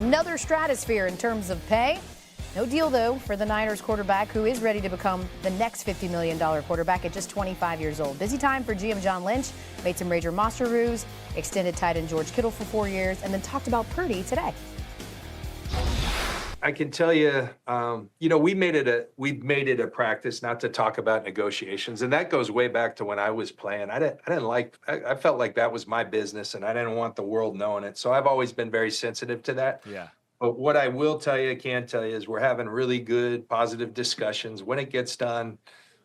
another stratosphere in terms of pay. No deal, though, for the Niners quarterback, who is ready to become the next $50 million quarterback at just 25 years old. Busy time for GM John Lynch. Made some Rager Monster-roos, extended tight end George Kittle for 4 years, and then talked about Purdy today. I can tell you, we made it a practice not to talk about negotiations, and that goes way back to when I was playing. I felt like that was my business, and I didn't want the world knowing it. So I've always been very sensitive to that. Yeah. But what I will tell you, can tell you, is we're having really good, positive discussions. When it gets done,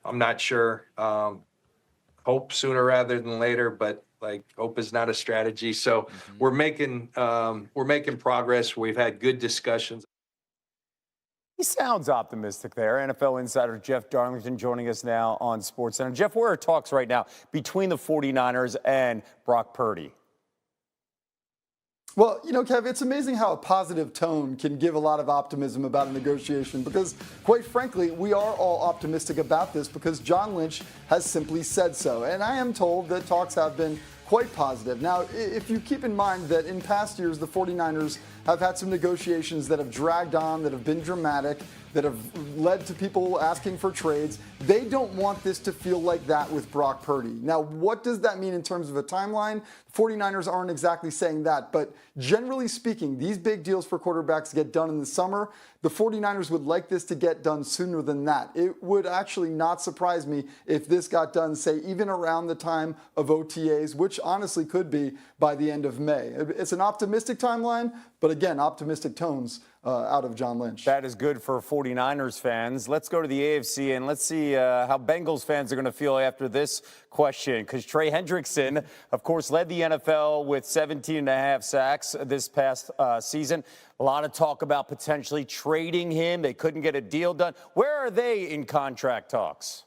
I'm not sure. Hope sooner rather than later, but hope is not a strategy. So we're making progress. We've had good discussions. He sounds optimistic there. NFL insider Jeff Darlington joining us now on SportsCenter. Jeff, where are talks right now between the 49ers and Brock Purdy? Well, Kev, it's amazing how a positive tone can give a lot of optimism about a negotiation because, quite frankly, we are all optimistic about this because John Lynch has simply said so. And I am told that talks have been quite positive. Now, if you keep in mind that in past years, the 49ers have had some negotiations that have dragged on, that have been dramatic, that have led to people asking for trades. They don't want this to feel like that with Brock Purdy. Now, what does that mean in terms of a timeline? 49ers aren't exactly saying that, but generally speaking, these big deals for quarterbacks get done in the summer. The 49ers would like this to get done sooner than that. It would actually not surprise me if this got done, say, even around the time of OTAs, which honestly could be by the end of May. It's an optimistic timeline, but again, optimistic tones out of John Lynch. That is good for 49ers fans. Let's go to the AFC and let's see how Bengals fans are going to feel after this question. Because Trey Hendrickson, of course, led the NFL with 17.5 sacks this past season. A lot of talk about potentially trading him. They couldn't get a deal done. Where are they in contract talks?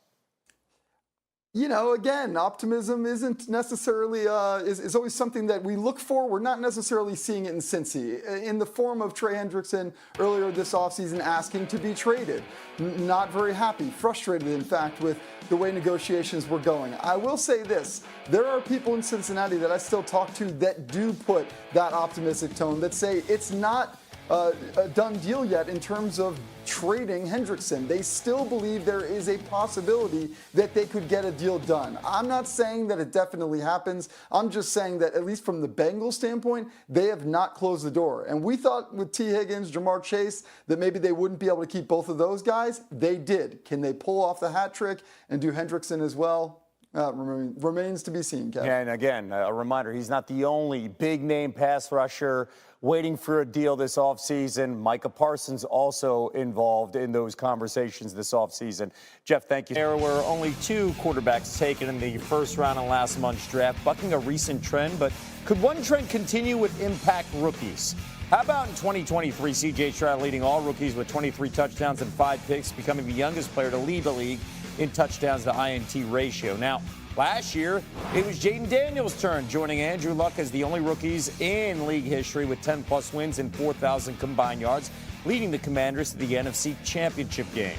Again, optimism isn't necessarily, is always something that we look for. We're not necessarily seeing it in Cincy. In the form of Trey Hendrickson earlier this offseason asking to be traded. Not very happy, frustrated, in fact, with the way negotiations were going. I will say this. There are people in Cincinnati that I still talk to that do put that optimistic tone, that say it's not a done deal yet in terms of trading Hendrickson. They still believe there is a possibility that they could get a deal done. I'm not saying that it definitely happens. I'm just saying that at least from the Bengals standpoint, they have not closed the door. And we thought with T. Higgins, Jamar Chase, that maybe they wouldn't be able to keep both of those guys. They did. Can they pull off the hat trick and do Hendrickson as well? Remains to be seen, Kevin. And again, a reminder, he's not the only big-name pass rusher waiting for a deal this offseason. Micah Parsons also involved in those conversations this offseason. Jeff, thank you. There were only 2 quarterbacks taken in the first round of last month's draft, bucking a recent trend. But could one trend continue with impact rookies? How about in 2023, C.J. Stroud leading all rookies with 23 touchdowns and 5 picks, becoming the youngest player to lead the league in touchdowns to INT ratio. Now, last year, it was Jayden Daniels' turn, joining Andrew Luck as the only rookies in league history with 10-plus wins and 4,000 combined yards, leading the Commanders to the NFC Championship game.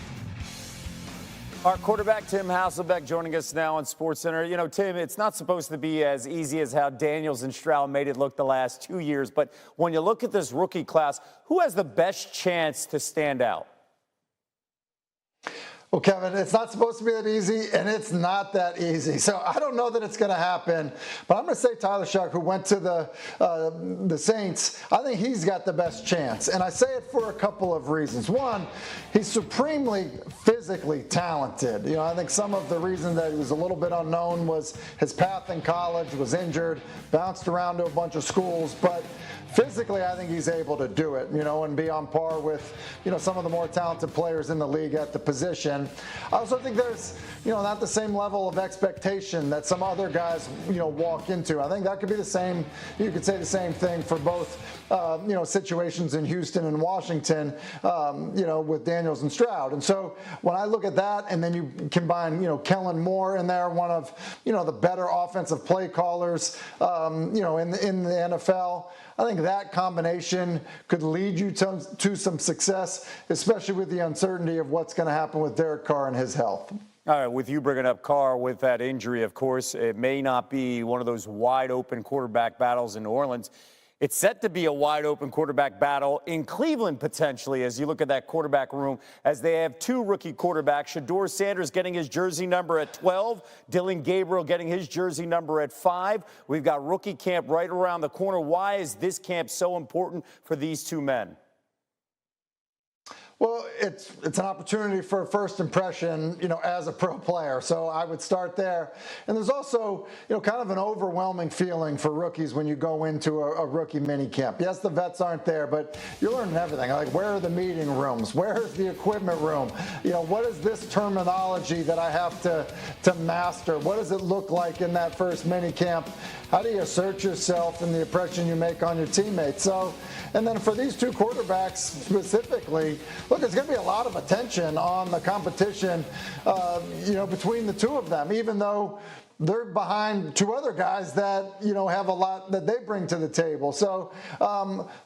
Our quarterback, Tim Hasselbeck, joining us now on SportsCenter. Tim, it's not supposed to be as easy as how Daniels and Stroud made it look the last 2 years, but when you look at this rookie class, who has the best chance to stand out? Well, Kevin, it's not supposed to be that easy, and it's not that easy. So I don't know that it's going to happen, but I'm going to say Tyler Shuck, who went to the Saints, I think he's got the best chance. And I say it for a couple of reasons. One, he's supremely physically talented. I think some of the reason that he was a little bit unknown was his path in college, was injured, bounced around to a bunch of schools, but physically, I think he's able to do it, and be on par with, some of the more talented players in the league at the position. I also think there's, not the same level of expectation that some other guys, walk into. I think that could be the same. You could say the same thing for both, situations in Houston and Washington, with Daniels and Stroud. And so when I look at that, and then you combine, Kellen Moore in there, one of, the better offensive play callers, in the NFL. I think that combination could lead you to some success, especially with the uncertainty of what's going to happen with Derek Carr and his health. All right, with you bringing up Carr with that injury, of course, it may not be one of those wide open quarterback battles in New Orleans. It's set to be a wide-open quarterback battle in Cleveland, potentially, as you look at that quarterback room, as they have two rookie quarterbacks. Shedeur Sanders getting his jersey number at 12, Dylan Gabriel getting his jersey number at 5. We've got rookie camp right around the corner. Why is this camp so important for these two men? Well, it's an opportunity for a first impression, as a pro player. So I would start there. And there's also, kind of an overwhelming feeling for rookies when you go into a rookie mini camp. Yes, the vets aren't there, but you're learning everything. Like, where are the meeting rooms? Where's the equipment room? What is this terminology that I have to master? What does it look like in that first mini camp? How do you assert yourself and the impression you make on your teammates? So, and then for these two quarterbacks specifically, look, it's going to be a lot of attention on the competition, between the two of them, even though they're behind two other guys that, have a lot that they bring to the table. So,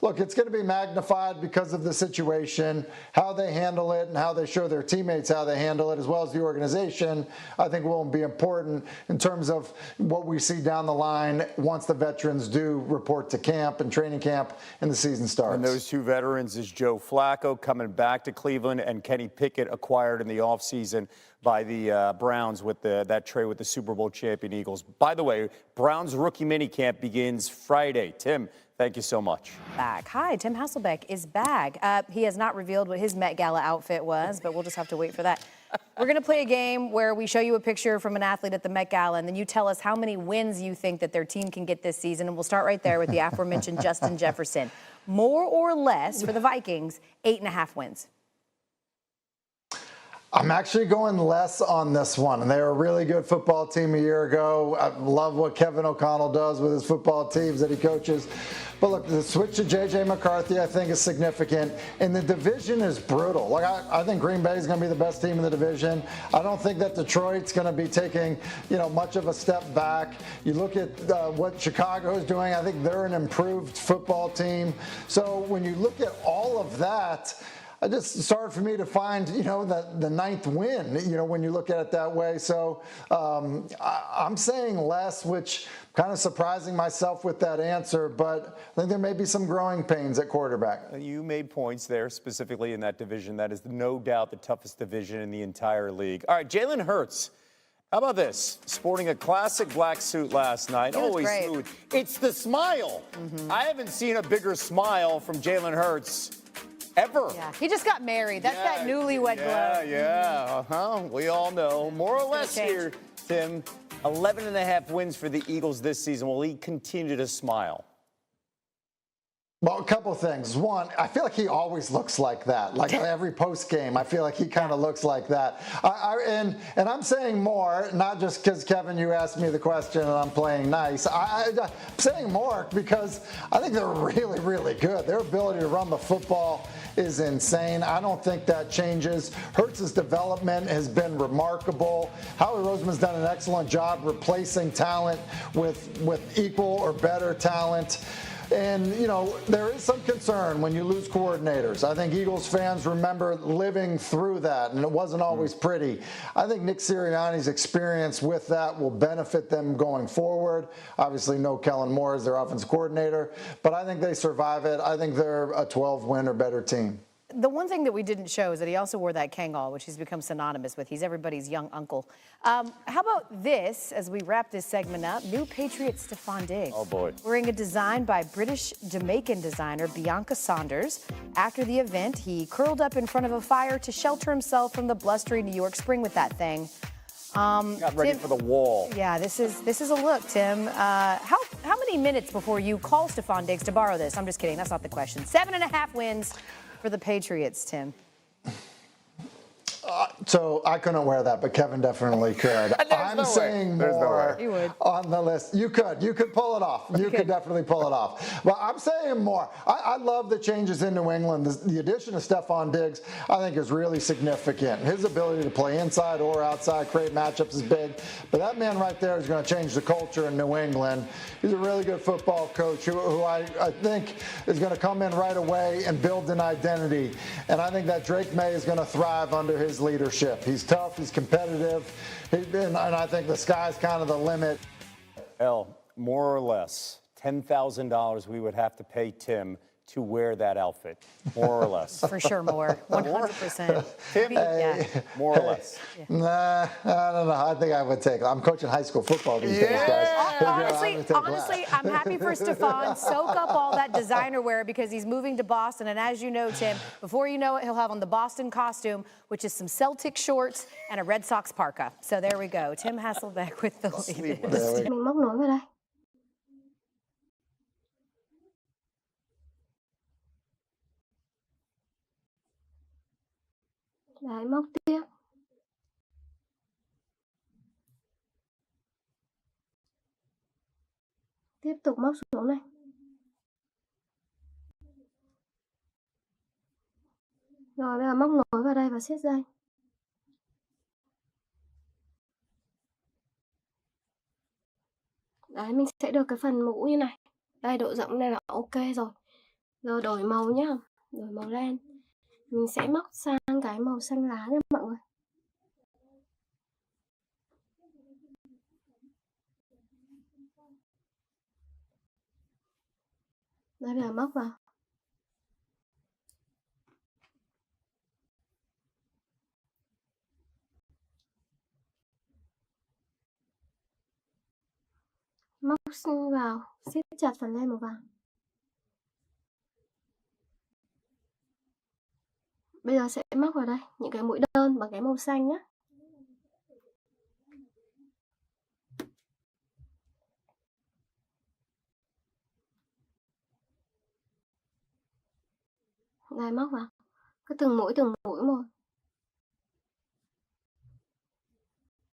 look, it's going to be magnified because of the situation, how they handle it and how they show their teammates how they handle it, as well as the organization, I think will be important in terms of what we see down the line once the veterans do report to camp and training camp and the season starts. And those two veterans is Joe Flacco coming back to Cleveland and Kenny Pickett, acquired in the offseason by the Browns with that trade with the Super Bowl champion Eagles. By the way, Browns rookie minicamp begins Friday. Tim, thank you so much. Back. Hi, Tim Hasselbeck is back. He has not revealed what his Met Gala outfit was, but we'll just have to wait for that. We're going to play a game where we show you a picture from an athlete at the Met Gala, and then you tell us how many wins you think that their team can get this season. And we'll start right there with the aforementioned Justin Jefferson. More or less for the Vikings, 8.5 wins. I'm actually going less on this one. And they were a really good football team a year ago. I love what Kevin O'Connell does with his football teams that he coaches. But look, the switch to J.J. McCarthy, I think, is significant. And the division is brutal. Like, I think Green Bay is going to be the best team in the division. I don't think that Detroit's going to be taking, much of a step back. You look at what Chicago is doing, I think they're an improved football team. So when you look at all of that, it's hard for me to find, the ninth win, when you look at it that way. So I'm saying less, which kind of surprising myself with that answer, but I think there may be some growing pains at quarterback. You made points there specifically in that division. That is no doubt the toughest division in the entire league. All right, Jalen Hurts. How about this? Sporting a classic black suit last night. Always smooth. It's the smile. Mm-hmm. I haven't seen a bigger smile from Jalen Hurts ever. Yeah, he just got married. That's that newlywed glow. Yeah. We all know. More or less here, Tim. 11.5 wins for the Eagles this season. Will he continue to smile? Well, a couple of things. One, I feel like he always looks like that. Like every post game, I feel like he kind of looks like that. And I'm saying more, not just because, Kevin, you asked me the question and I'm playing nice. I'm saying more because I think they're really, really good. Their ability to run the football is insane. I don't think that changes. Hurts' development has been remarkable. Howie Roseman's done an excellent job replacing talent with equal or better talent. And, there is some concern when you lose coordinators. I think Eagles fans remember living through that, and it wasn't always pretty. I think Nick Sirianni's experience with that will benefit them going forward. Obviously, no Kellen Moore as their offensive coordinator, but I think they survive it. I think they're a 12-win or better team. The one thing that we didn't show is that he also wore that Kangol, which he's become synonymous with. He's everybody's young uncle. How about this, as we wrap this segment up? New Patriot Stephon Diggs. Oh, boy. Wearing a design by British-Jamaican designer Bianca Saunders. After the event, he curled up in front of a fire to shelter himself from the blustery New York spring with that thing. Got ready for the wall. Yeah, this is a look, Tim. How many minutes before you call Stephon Diggs to borrow this? I'm just kidding. That's not the question. 7.5 wins for the Patriots, Tim. So I couldn't wear that, but Kevin definitely could. I'm saying more on the list. You could pull it off. You could definitely pull it off. Well, I'm saying more. I love the changes in New England. The addition of Stephon Diggs, I think, is really significant. His ability to play inside or outside, create matchups is big. But that man right there is going to change the culture in New England. He's a really good football coach who I think is going to come in right away and build an identity. And I think that Drake May is going to thrive under his leadership. He's tough, he's competitive, and I think the sky's kind of the limit. More or less. $10,000 we would have to pay Tim to wear that outfit, more or less. For sure, more. 100%. Tim, Yeah. more or less. Nah, I don't know. I think I would take. I'm coaching high school football these days, guys. Honestly, I'm happy for Stephon. Soak up all that designer wear because he's moving to Boston. And as you know, Tim, before you know it, he'll have on the Boston costume, which is some Celtic shorts and a Red Sox parka. So there we go. Tim Hasselbeck with the latest. Mình móc nối vào đây. Đấy, móc tiếp. Tiếp tục móc xuống này. Rồi bây giờ móc nối vào đây và siết dây. Đấy, mình sẽ được cái phần mũ như này. Đây, độ rộng này là ok rồi. Rồi đổi màu nhá. Đổi màu len. Mình sẽ móc sang cái màu xanh lá nha mọi người. Đây là móc vào. Móc vào, siết chặt phần len màu vàng. Bây giờ sẽ móc vào đây những cái mũi đơn bằng cái màu xanh nhé. Đây móc vào. Cứ từng mũi một.